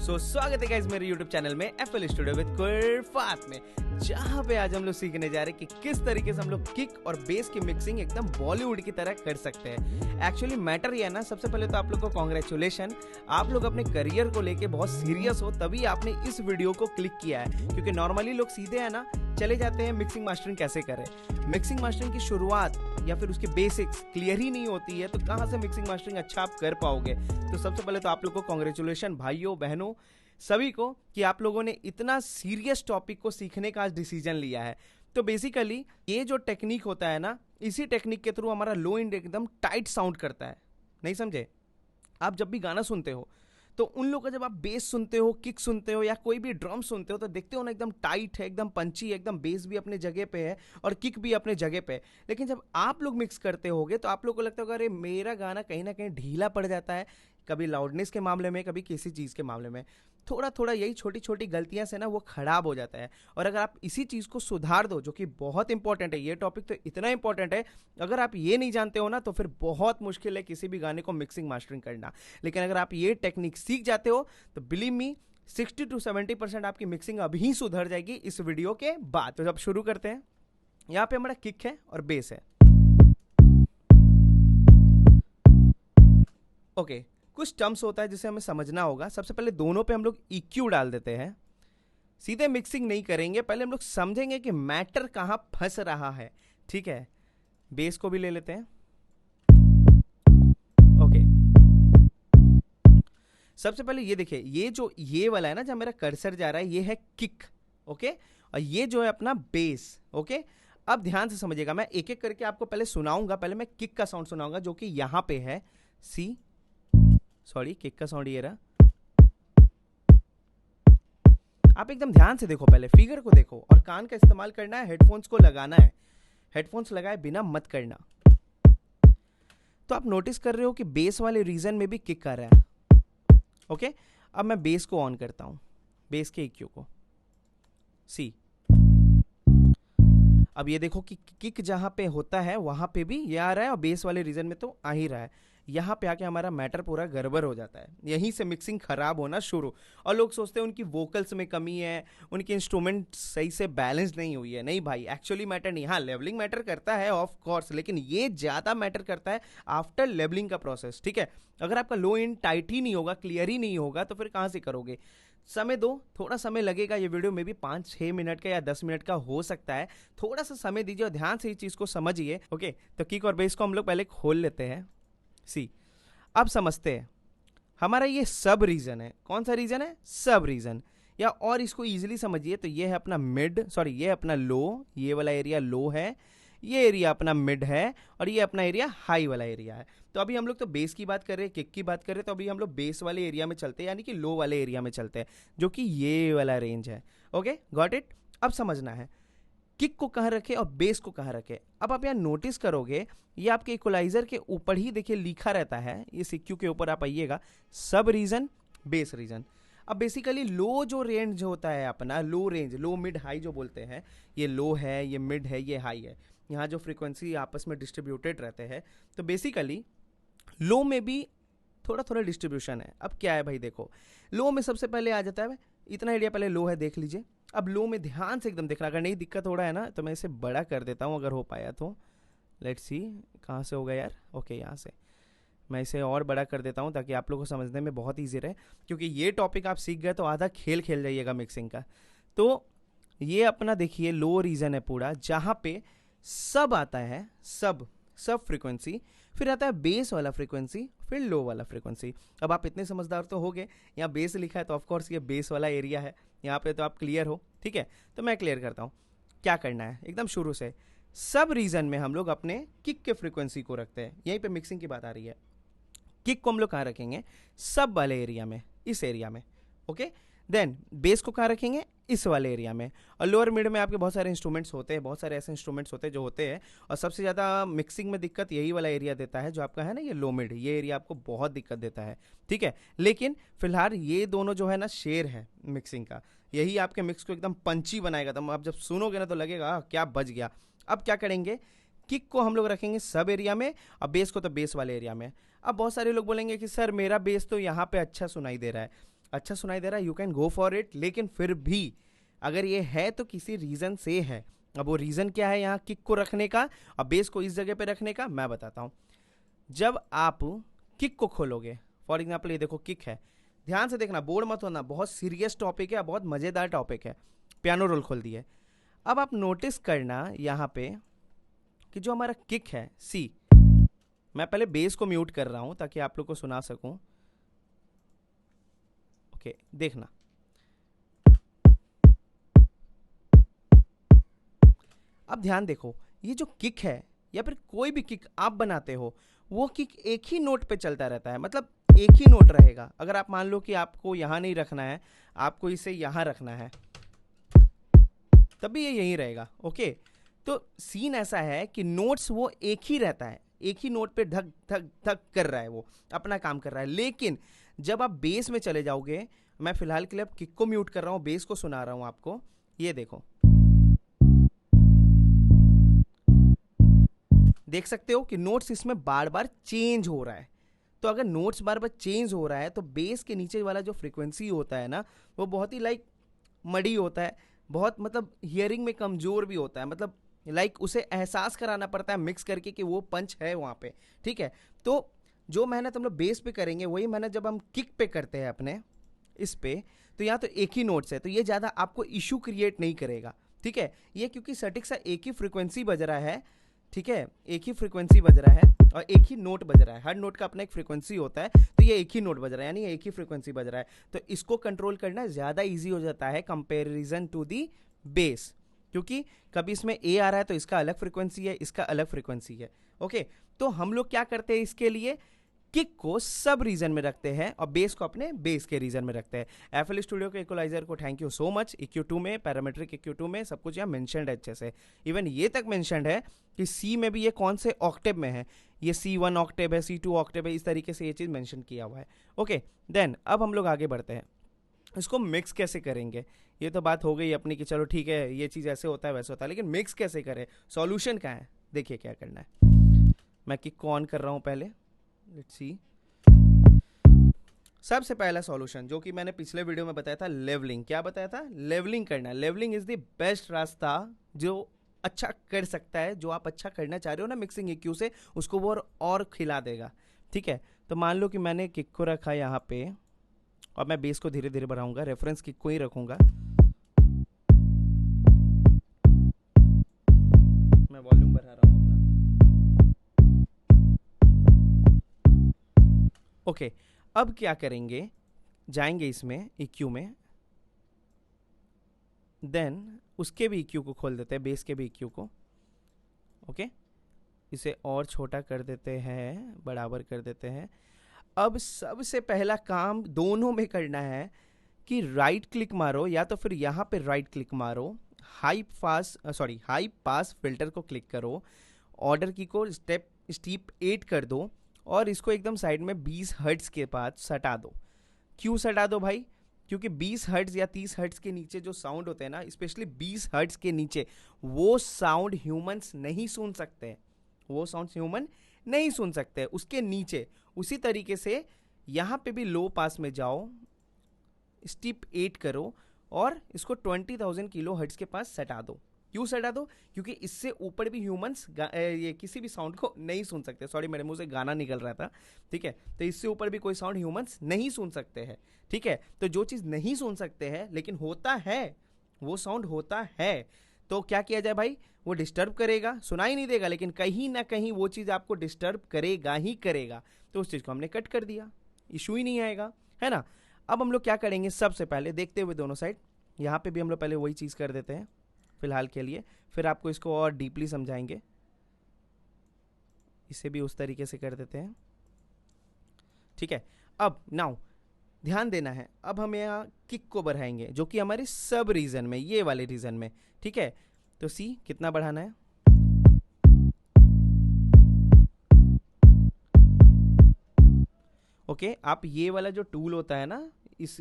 स्वागत है गाइस मेरे YouTube चैनल में FL स्टूडियो विद कुरफात में, जहाँ पे आज हम लोग सीखने जा रहे हैं कि किस तरीके से हम लोग किक और बेस की मिक्सिंग एकदम बॉलीवुड की तरह कर सकते हैं। एक्चुअली मैटर ये है ना, सबसे पहले तो आप लोग को कॉन्ग्रेचुलेशन, आप लोग अपने करियर को लेके बहुत सीरियस हो, तभी आपने इस वीडियो को क्लिक किया है। क्योंकि नॉर्मली लोग सीधे है ना चले जाते हैं मिक्सिंग मास्टरिंग कैसे करें। मिक्सिंग मास्टरिंग की शुरुआत या फिर उसके बेसिक्स क्लियर ही नहीं होती है, तो कहाँ से मिक्सिंग मास्टरिंग अच्छा आप कर पाओगे। तो सबसे पहले तो आप लोग को कॉन्ग्रेचुलेशन भाइयों बहनों सभी को कि आप लोगों ने इतना सीरियस टॉपिक को सीखने का आज डिसीजन लिया है। तो बेसिकली ये जो टेक्निक होता है ना, इसी टेक्निक के थ्रू हमारा लो एंड एकदम टाइट साउंड करता है। नहीं समझे? आप जब भी गाना सुनते हो तो उन लोगों का जब आप बेस सुनते हो, किक सुनते हो या कोई भी ड्रम सुनते हो तो देखते हो ना एकदम टाइट है, एकदम पंची है, एकदम बेस भी अपने जगह पे है और किक भी अपने जगह पे है। लेकिन जब आप लोग मिक्स करते होगे तो आप लोग को लगता होगा अरे मेरा गाना कहीं ना कहीं ढीला पड़ जाता है, कभी लाउडनेस के मामले में, कभी किसी चीज़ के मामले में। थोड़ा थोड़ा यही छोटी छोटी गलतियां से ना वो खराब हो जाता है। और अगर आप इसी चीज़ को सुधार दो, जो कि बहुत इंपॉर्टेंट है, ये टॉपिक तो इतना इंपॉर्टेंट है, अगर आप ये नहीं जानते हो ना तो फिर बहुत मुश्किल है किसी भी गाने को मिक्सिंग मास्टरिंग करना। लेकिन अगर आप ये टेक्निक सीख जाते हो तो बिलीव मी 60 to 70% आपकी मिक्सिंग अभी सुधर जाएगी इस वीडियो के बाद। तो जब शुरू करते हैं, यहाँ पे हमारा किक है और बेस है। ओके, कुछ टर्म्स होता है जिसे हमें समझना होगा। सबसे पहले दोनों पे हम लोग EQ डाल देते हैं, सीधे मिक्सिंग नहीं करेंगे, पहले हम लोग समझेंगे कि मैटर कहां फंस रहा है। ठीक है, बेस को भी ले लेते हैं। ओके, सबसे पहले ये देखिए, ये वाला है ना जहां मेरा कर्सर जा रहा है, ये है किक। ओके, और ये जो है अपना बेस। ओके, अब ध्यान से समझिएगा, मैं एक एक करके आपको पहले सुनाऊंगा। पहले मैं किक का साउंड सुनाऊंगा जो कि यहां पे है, किक का साउंड ये रहा। आप एकदम ध्यान से देखो, पहले फिगर को देखो और कान का इस्तेमाल करना है, हेडफोन्स को लगाना है, हेडफोन्स लगाए बिना मत करना। तो आप नोटिस कर रहे हो कि बेस वाले रीजन में भी किक कर रहा है। ओके, अब मैं बेस को ऑन करता हूं, बेस के EQ को सी। अब ये देखो कि किक जहां पे होता है वहां पे भी ये आ रहा है और बेस वाले रीजन में तो आ ही रहा है। यहाँ पे आके हमारा मैटर पूरा गड़बड़ हो जाता है, यहीं से मिक्सिंग खराब होना शुरू। और लोग सोचते हैं उनकी वोकल्स में कमी है, उनकी इंस्ट्रूमेंट सही से बैलेंस नहीं हुई है। नहीं भाई, एक्चुअली मैटर नहीं। हाँ, लेवलिंग मैटर करता है ऑफ कोर्स, लेकिन ये ज़्यादा मैटर करता है आफ्टर लेवलिंग का प्रोसेस। ठीक है, अगर आपका लो एंड टाइट ही नहीं होगा, क्लियर ही नहीं होगा, तो फिर कहाँ से करोगे। समय दो, थोड़ा समय लगेगा। ये वीडियो में भी 5-6 मिनट का या 10 मिनट का हो सकता है। थोड़ा सा समय दीजिए और ध्यान से इस चीज़ को समझिए। ओके, तो किक और बेस को हम लोग पहले खोल लेते हैं सी। अब समझते हैं, हमारा ये सब रीजन है। कौन सा रीजन है? सब रीजन। या और इसको इजीली समझिए तो ये है अपना ये है अपना लो, ये वाला एरिया लो है, ये एरिया अपना मिड है और ये अपना एरिया हाई वाला एरिया है। तो अभी हम लोग तो बेस की बात कर रहे हैं, किक की बात कर रहे हैं, तो अभी हम लोग बेस वाले एरिया में चलते हैं, यानी कि लो वाले एरिया में चलते हैं, जो कि ये वाला रेंज है। Okay, got it. अब समझना है किक को कहाँ रखे और बेस को कहाँ रखे। अब आप यहाँ नोटिस करोगे, ये आपके इक्वलाइजर के ऊपर ही देखिए लिखा रहता है, ये EQ के ऊपर आप आइएगा, सब रीजन, बेस रीजन। अब बेसिकली लो जो रेंज होता है अपना, लो रेंज, लो मिड हाई जो बोलते हैं, ये लो है, ये मिड है, ये हाई है। यहाँ जो फ्रीक्वेंसी आपस में डिस्ट्रीब्यूटेड रहते हैं, तो बेसिकली लो में भी थोड़ा थोड़ा डिस्ट्रीब्यूशन है। अब क्या है भाई, देखो लो में सबसे पहले आ जाता है, इतना एरिया पहले लो है, देख लीजिए। अब लो में ध्यान से एकदम देखना, अगर नहीं दिक्कत हो रहा है ना तो मैं इसे बड़ा कर देता हूँ अगर हो पाया तो। लेट्स सी, कहाँ से होगा यार। ओके, यहाँ से मैं इसे और बड़ा कर देता हूँ ताकि आप लोगों को समझने में बहुत ईजी रहे, क्योंकि ये टॉपिक आप सीख गए तो आधा खेल खेल जाइएगा मिक्सिंग का। तो ये अपना देखिए लो रीजन है पूरा, जहाँ पे सब आता है, सब फ्रीक्वेंसी, फिर आता है बेस वाला फ्रीक्वेंसी, फिर लो वाला फ्रीक्वेंसी। अब आप इतने समझदार तो हो गए, यहाँ बेस लिखा है तो ऑफकोर्स ये बेस वाला एरिया है, यहाँ पे तो आप क्लियर हो। ठीक है, तो मैं क्लियर करता हूँ क्या करना है एकदम शुरू से। सब रीजन में हम लोग अपने किक के फ्रीक्वेंसी को रखते हैं, यहीं पे मिक्सिंग की बात आ रही है। किक को हम लोग कहाँ रखेंगे? सब वाले एरिया में, इस एरिया में। ओके, देन बेस को कहाँ रखेंगे? इस वाले एरिया में। और लोअर मिड में आपके बहुत सारे इंस्ट्रूमेंट्स होते हैं, बहुत सारे ऐसे इंस्ट्रूमेंट्स होते हैं जो होते हैं, और सबसे ज़्यादा मिक्सिंग में दिक्कत यही वाला एरिया देता है जो आपका है ना, ये लो मिड, ये एरिया आपको बहुत दिक्कत देता है। ठीक है, लेकिन फिलहाल ये दोनों जो है ना शेर है मिक्सिंग का, यही आपके मिक्स को एकदम पंची बनाएगा। तो आप जब सुनोगे ना तो लगेगा क्या बज गया। अब क्या करेंगे, किक को हम लोग रखेंगे सब एरिया में और बेस को तो बेस वाले एरिया में। अब बहुत सारे लोग बोलेंगे कि सर मेरा बेस तो यहाँ पे अच्छा सुनाई दे रहा है। अच्छा सुनाई दे रहा है, you can go for it, लेकिन फिर भी अगर ये है तो किसी रीज़न से है। अब वो रीज़न क्या है यहाँ किक को रखने का और बेस को इस जगह पे रखने का, मैं बताता हूँ। जब आप किक को खोलोगे, फॉर एग्जाम्पल ये देखो किक है, ध्यान से देखना, बोर्ड मत होना, बहुत सीरियस टॉपिक है, बहुत मज़ेदार टॉपिक है। पियानो रोल खोल दिए। अब आप नोटिस करना यहाँ पे कि जो हमारा किक है सी, मैं पहले बेस को म्यूट कर रहा हूँ ताकि आप लोग को सुना सकूँ। ओके देखना, अब ध्यान देखो, ये जो किक है या फिर कोई भी किक आप बनाते हो, वो किक एक ही नोट पे चलता रहता है, मतलब एक ही नोट रहेगा। अगर आप मान लो कि आपको यहाँ नहीं रखना है, आपको इसे यहाँ रखना है, तब भी ये यहीं रहेगा। ओके, तो सीन ऐसा है कि नोट्स वो एक ही रहता है, एक ही नोट पे धक धक धक कर रहा है, वो अपना काम कर रहा है। लेकिन जब आप बेस में चले जाओगे, मैं फिलहाल के लिए अब किक को म्यूट कर रहा हूँ, बेस को सुना रहा हूँ आपको, ये देखो, देख सकते हो कि नोट्स इसमें बार बार चेंज हो रहा है। तो अगर नोट्स बार बार चेंज हो रहा है तो बेस के नीचे वाला जो फ्रीक्वेंसी होता है ना, वो बहुत ही मड़ी होता है, बहुत मतलब हियरिंग में कमज़ोर भी होता है, मतलब उसे एहसास कराना पड़ता है मिक्स करके कि वो पंच है वहाँ पे। ठीक है, तो जो मेहनत हम लोग बेस पे करेंगे वही मेहनत जब हम किक पे करते हैं अपने इस पे, तो यहाँ तो एक ही नोट्स है, तो ये ज़्यादा आपको इशू क्रिएट नहीं करेगा। ठीक है, ये क्योंकि सटीक सा एक ही फ्रीक्वेंसी बज रहा है, ठीक है, एक ही फ्रीक्वेंसी बज रहा है और एक ही नोट बज रहा है, हर नोट का अपना एक फ्रीक्वेंसी होता है, तो ये एक ही नोट बज रहा है, यानी एक ही फ्रीक्वेंसी बज रहा है, तो इसको कंट्रोल करना ज़्यादा इजी हो जाता है कंपेरिजन टू दी बेस, क्योंकि कभी इसमें ए आ रहा है तो इसका अलग फ्रीक्वेंसी है, इसका अलग फ्रीक्वेंसी है। ओके, तो हम लोग क्या करते हैं इसके लिए, किक को सब रीजन में रखते हैं और बेस को अपने बेस के रीजन में रखते हैं। एफएल स्टूडियो के इक्वलाइजर को thank you so much. EQ2 में, पैरामीट्रिक EQ2 में सब कुछ यहाँ मेंशनड है अच्छे से, इवन ये तक मेंशनड है कि सी में भी ये कौन से ऑक्टेव में है, ये C1 ऑक्टेव है, C2 ऑक्टेव है, इस तरीके से ये चीज़ मेंशन किया हुआ है। ओके देन अब हम लोग आगे बढ़ते हैं, इसको मिक्स कैसे करेंगे। ये तो बात हो गई अपनी कि चलो ठीक है ये चीज़ ऐसे होता है वैसे होता है, लेकिन मिक्स कैसे करें, सॉल्यूशन क्या है, देखिए क्या करना है। मैं किक को ऑन कर रहा हूँ पहले, लेट्स सी। सबसे पहला सॉल्यूशन जो कि मैंने पिछले वीडियो में बताया था, लेवलिंग। क्या बताया था, लेवलिंग करना है। लेवलिंग इज द बेस्ट रास्ता जो अच्छा कर सकता है, जो आप अच्छा करना चाह रहे हो ना मिक्सिंग EQ से, उसको वो और खिला देगा। ठीक है, तो मान लो कि मैंने किक को रखा यहाँ पे और मैं बेस को धीरे धीरे बढ़ाऊंगा, रेफरेंस किक को ही रखूंगा, मैं वॉल्यूम बढ़ा रहा हूँ अपना। ओके, अब क्या करेंगे, जाएंगे इसमें EQ में, देन उसके भी EQ को खोल देते हैं, बेस के भी EQ को। ओके, इसे और छोटा कर देते हैं, बराबर कर देते हैं। अब सबसे पहला काम दोनों में करना है कि राइट क्लिक मारो या तो फिर यहाँ पे राइट क्लिक मारो, हाई पास फिल्टर को क्लिक करो, ऑर्डर की को स्टीप 8 कर दो और इसको एकदम साइड में 20 हर्ट्ज के पास सटा दो। क्यों सटा दो भाई, क्योंकि 20 हर्ट्ज या 30 हर्ट्ज के नीचे जो साउंड होते हैं ना, स्पेशली 20 हर्ट्ज के नीचे, वो साउंड ह्यूमंस नहीं सुन सकते, वो साउंड ह्यूमन नहीं सुन सकते उसके नीचे। उसी तरीके से यहाँ पे भी लो पास में जाओ, स्टीप 8 करो और इसको 20,000 किलो हर्ट्ज के पास सटा दो। क्यों सटा दो, क्योंकि इससे ऊपर भी ह्यूमंस ये किसी भी साउंड को नहीं सुन सकते। सॉरी मेरे मुंह से गाना निकल रहा था। ठीक है, तो इससे ऊपर भी कोई साउंड ह्यूमंस नहीं सुन सकते हैं। ठीक है, तो जो चीज़ नहीं सुन सकते हैं लेकिन होता है, वो साउंड होता है, तो क्या किया जाए भाई, वो डिस्टर्ब करेगा, सुनाई नहीं देगा लेकिन कहीं ना कहीं वो चीज़ आपको डिस्टर्ब करेगा ही करेगा, तो उस चीज़ को हमने कट कर दिया, इशू ही नहीं आएगा, है ना। अब हम लोग क्या करेंगे, सबसे पहले देखते हुए दोनों साइड, यहाँ पे भी हम लोग पहले वही चीज़ कर देते हैं फिलहाल के लिए, फिर आपको इसको और डीपली समझाएंगे। इसे भी उस तरीके से कर देते हैं। ठीक है, अब नाउ ध्यान देना है, अब हम यहाँ किक को बढ़ाएंगे जो कि हमारे सब रीजन में, ये वाले रीजन में। ठीक है, तो सी कितना बढ़ाना है, ओके आप ये वाला जो टूल होता है ना, इस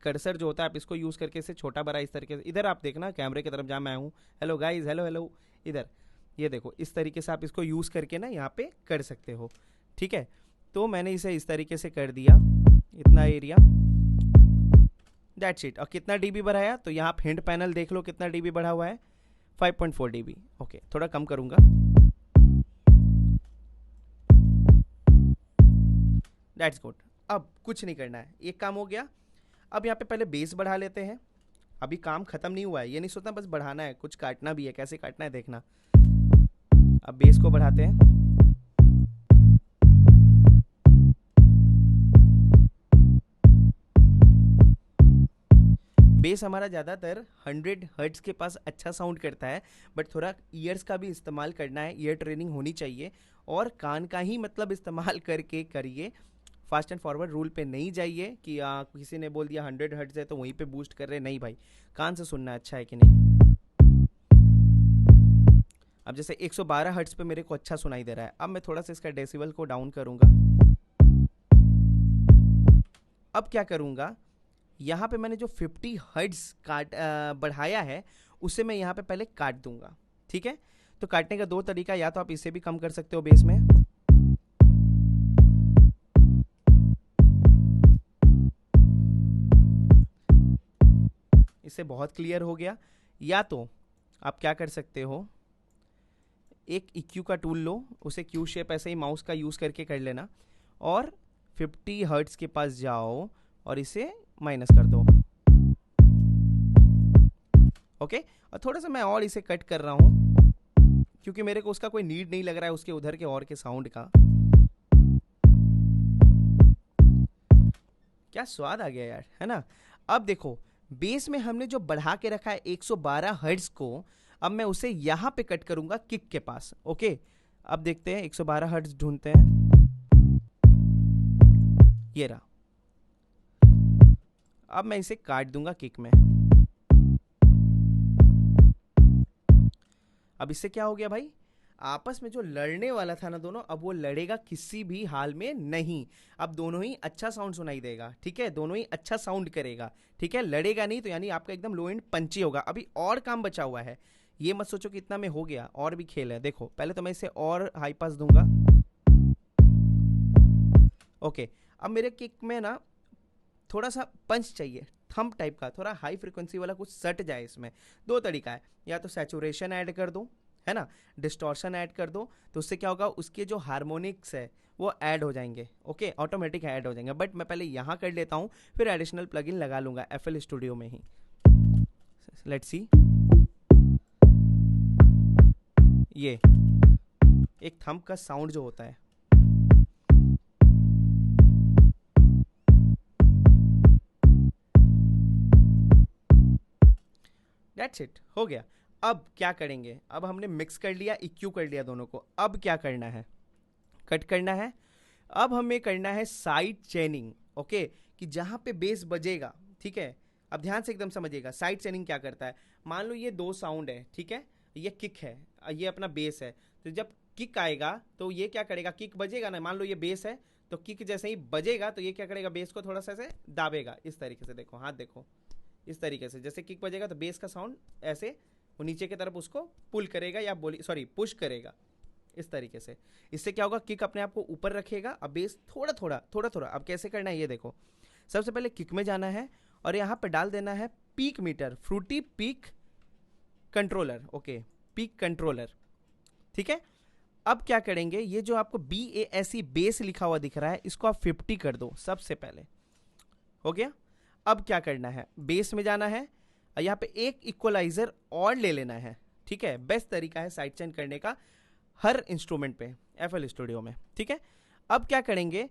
कर्सर जो होता है, आप इसको यूज़ करके इसे छोटा बड़ा इस तरीके से, इधर आप देखना कैमरे की तरफ जहाँ मैं हूँ, हेलो गाइज, हेलो हेलो, इधर ये देखो, इस तरीके से आप इसको यूज़ करके ना यहाँ पे कर सकते हो। ठीक है, तो मैंने इसे इस तरीके से कर दिया, इतना एरिया। That's it. और कितना डीबी बढ़ाया, तो यहाँ आप हिंट पैनल देख लो कितना डीबी बढ़ा हुआ है, 5.4 डीबी। ओके, थोड़ा कम करूँगा। That's good. अब कुछ नहीं करना है, एक काम हो गया। अब यहाँ पे पहले बेस बढ़ा लेते हैं। अभी काम खत्म नहीं हुआ है, ये नहीं सोचना बस बढ़ाना है, कुछ काटना भी है, कैसे काटना है देखना। अब बेस को बढ़ाते हैं। बेस हमारा ज़्यादातर 100 हर्ट्ज के पास अच्छा साउंड करता है, बट थोड़ा ईयर्स का भी इस्तेमाल करना है, ईयर ट्रेनिंग होनी चाहिए, और कान का ही मतलब इस्तेमाल करके करिए। फास्ट एंड फॉरवर्ड रूल पे नहीं जाइए कि किसी ने बोल दिया 100 हर्ट्ज है तो वहीं पे बूस्ट कर रहे, नहीं भाई, कान से सुनना अच्छा है कि नहीं। अब जैसे 112 हर्ट्ज पे मेरे को अच्छा सुनाई दे रहा है, अब मैं थोड़ा सा इसका डेसिबल को डाउन करूंगा। अब क्या करूंगा, यहाँ पे मैंने जो 50 हर्ट्ज बढ़ाया है उसे मैं यहाँ पे पहले काट दूंगा, ठीक है। तो काटने का दो तरीका, या तो आप इसे भी कम कर सकते हो बेस में, इससे बहुत क्लियर हो गया, या तो आप क्या कर सकते हो, एक EQ का टूल लो, उसे क्यू शेप ऐसे ही माउस का यूज़ करके कर लेना, और 50 हर्ट्ज के पास जाओ और इसे माइनस कर दो। ओके, और थोड़ा सा मैं और इसे कट कर रहा हूँ क्योंकि मेरे को उसका कोई नीड नहीं लग रहा है, उसके उधर के और के साउंड का। क्या स्वाद आ गया यार, है ना। अब देखो, बेस में हमने जो बढ़ा के रखा है 112 हर्ट्ज को, अब मैं उसे यहां पे कट करूंगा किक के पास। ओके, अब देखते हैं 112 हर्ट्ज ढूंढते हैं, ये रहा। अब मैं इसे काट दूंगा किक में। अब इससे क्या हो गया भाई, आपस में जो लड़ने वाला था ना दोनों, अब वो लड़ेगा किसी भी हाल में नहीं। अब दोनों ही अच्छा साउंड सुनाई देगा, ठीक है, दोनों ही अच्छा साउंड करेगा, ठीक है, लड़ेगा नहीं, तो यानी आपका एकदम लो एंड पंची होगा। अभी और काम बचा हुआ है, ये मत सोचो कि इतना में हो गया, और भी खेल है। देखो, पहले तो मैं इसे और हाई पास दूंगा। ओके, अब मेरे किक में ना थोड़ा सा पंच चाहिए, थंप टाइप का, थोड़ा हाई फ्रिक्वेंसी वाला कुछ सट जाए इसमें। दो तरीका है, या तो सैचुरेशन ऐड कर दो, है ना, डिस्टॉर्शन ऐड कर दो, तो उससे क्या होगा, उसके जो हार्मोनिक्स है वो ऐड हो जाएंगे। ओके, ऑटोमेटिक ऐड हो जाएंगे, बट मैं पहले यहाँ कर लेता हूँ, फिर एडिशनल प्लगइन लगा लूँगा FL स्टूडियो में ही। लेट्स सी, ये एक थंप का साउंड जो होता है, दैट्स इट, हो गया। अब क्या करेंगे, अब हमने मिक्स कर लिया, EQ कर लिया दोनों को, अब क्या करना है, कट करना है। अब हमें करना है साइड चेनिंग। ओके, कि जहाँ पे बेस बजेगा, ठीक है, अब ध्यान से एकदम समझिएगा, साइड चेनिंग क्या करता है। मान लो ये दो साउंड है, ठीक है, ये किक है, ये अपना बेस है, तो जब किक आएगा तो ये क्या करेगा, किक बजेगा ना, मान लो ये बेस है, तो किक जैसे ही बजेगा तो ये क्या करेगा, बेस को थोड़ा सा ऐसे दाबेगा, इस तरीके से, देखो हाथ देखो, इस तरीके से, जैसे किक बजेगा तो बेस का साउंड ऐसे वो नीचे की तरफ उसको पुल करेगा, या बोली सॉरी पुश करेगा, इस तरीके से। इससे क्या होगा, किक अपने आप को ऊपर रखेगा, अब बेस थोड़ा थोड़ा थोड़ा थोड़ा। अब कैसे करना है ये देखो, सबसे पहले किक में जाना है और यहाँ पे डाल देना है peak meter, fruity peak controller. Okay, peak controller, ठीक है। अब क्या करेंगे, ये जो आपको BASE बेस लिखा हुआ दिख रहा है, इसको आप 50 कर दो सबसे पहले, हो गया। अब क्या करना है, बेस में जाना है, यहाँ पे एक इक्वलाइजर और ले लेना है, ठीक है, बेस्ट तरीका है साइड चेन करने का हर इंस्ट्रूमेंट पे FL स्टूडियो में, ठीक है। अब क्या करेंगे,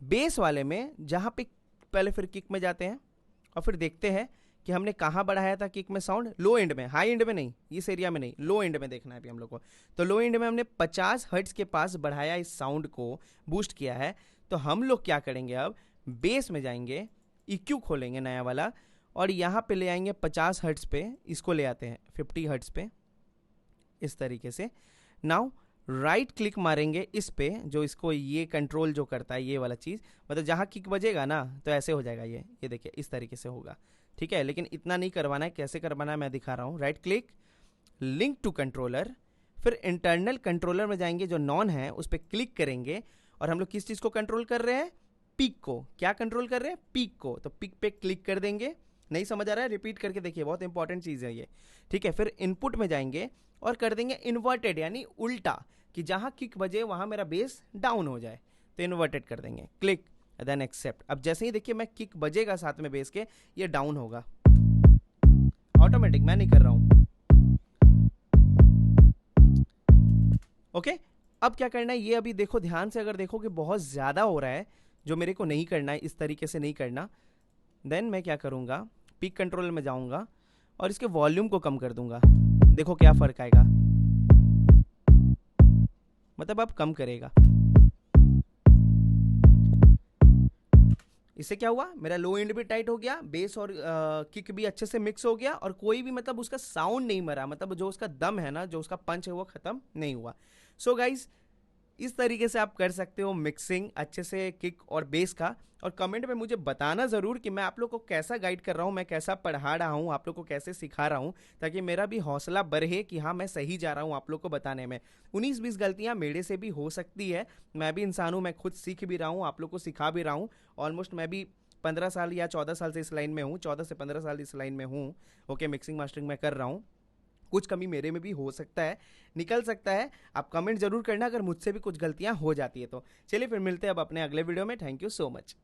बेस वाले में जहाँ पे पहले फिर किक में जाते हैं और फिर देखते हैं कि हमने कहाँ बढ़ाया था किक में साउंड, लो एंड में, हाई एंड में नहीं, इस एरिया में नहीं, लो एंड में देखना है अभी हम लोग को। तो लो एंड में हमने 50 हर्ट्ज के पास बढ़ाया, इस साउंड को बूस्ट किया है। तो हम लोग क्या करेंगे, अब बेस में जाएंगे, EQ खोलेंगे नया वाला, और यहाँ पे ले आएंगे 50 हर्ट्ज पे, इसको ले आते हैं 50 हर्ट्ज पे, इस तरीके से। नाउ राइट क्लिक मारेंगे इस पे, जो इसको ये कंट्रोल जो करता है, ये वाला चीज़, मतलब जहाँ किक बजेगा ना तो ऐसे हो जाएगा, ये देखिए इस तरीके से होगा, ठीक है। लेकिन इतना नहीं करवाना है, कैसे करवाना है मैं दिखा रहा हूँ। Right click, link to controller, फिर इंटरनल कंट्रोलर में जाएंगे, जो नॉन है उस पर क्लिक करेंगे, और हम लोग किस चीज़ को कंट्रोल कर रहे हैं, पीक को, क्या कंट्रोल कर रहे हैं, पीक को, तो पीक पे क्लिक कर देंगे। नहीं समझ आ रहा है, रिपीट करके देखिए, बहुत इंपॉर्टेंट चीज़ है ये, ठीक है। फिर इनपुट में जाएंगे और कर देंगे इन्वर्टेड, यानी उल्टा, कि जहां किक बजे वहां मेरा बेस डाउन हो जाए, तो इन्वर्टेड कर देंगे, क्लिक देन एक्सेप्ट। अब जैसे ही देखिए मैं किक बजेगा साथ में बेस के, ये डाउन होगा ऑटोमेटिक, मैं नहीं कर रहा हूं। ओके, अब क्या करना है ये अभी देखो ध्यान से, अगर देखो कि बहुत ज़्यादा हो रहा है, जो मेरे को नहीं करना है, इस तरीके से नहीं करना, देन मैं क्या करूँगा, पीक कंट्रोल में जाऊँगा और इसके वॉल्यूम को कम कर दूंगा। देखो क्या फ़र्क आएगा, मतलब अब कम करेगा। इससे क्या हुआ, मेरा लो एंड भी टाइट हो गया, बेस और किक भी अच्छे से मिक्स हो गया, और कोई भी मतलब उसका साउंड नहीं मरा, मतलब जो उसका दम है ना, जो उसका पंच है वो खत्म नहीं हुआ। सो गाइज, इस तरीके से आप कर सकते हो मिक्सिंग अच्छे से किक और बेस का। और कमेंट में मुझे बताना ज़रूर कि मैं आप लोग को कैसा गाइड कर रहा हूँ, मैं कैसा पढ़ा रहा हूँ, आप लोग को कैसे सिखा रहा हूँ, ताकि मेरा भी हौसला बढ़े कि हाँ मैं सही जा रहा हूँ आप लोग को बताने में। 19-20 गलतियाँ मेरे से भी हो सकती है, मैं भी इंसान हूँ, मैं खुद सीख भी रहा हूँ, आप लोग को सिखा भी रहा हूँ। ऑलमोस्ट मैं भी 15 साल या 14 साल से इस लाइन में हूँ, 14 से 15 साल इस लाइन में हूँ। ओके, मिक्सिंग मास्टरिंग मैं कर रहा हूँ, कुछ कमी मेरे में भी हो सकता है, निकल सकता है। आप कमेंट जरूर करना अगर मुझसे भी कुछ गलतियां हो जाती है तो। चलिए फिर मिलते हैं अब अपने अगले वीडियो में। Thank you so much.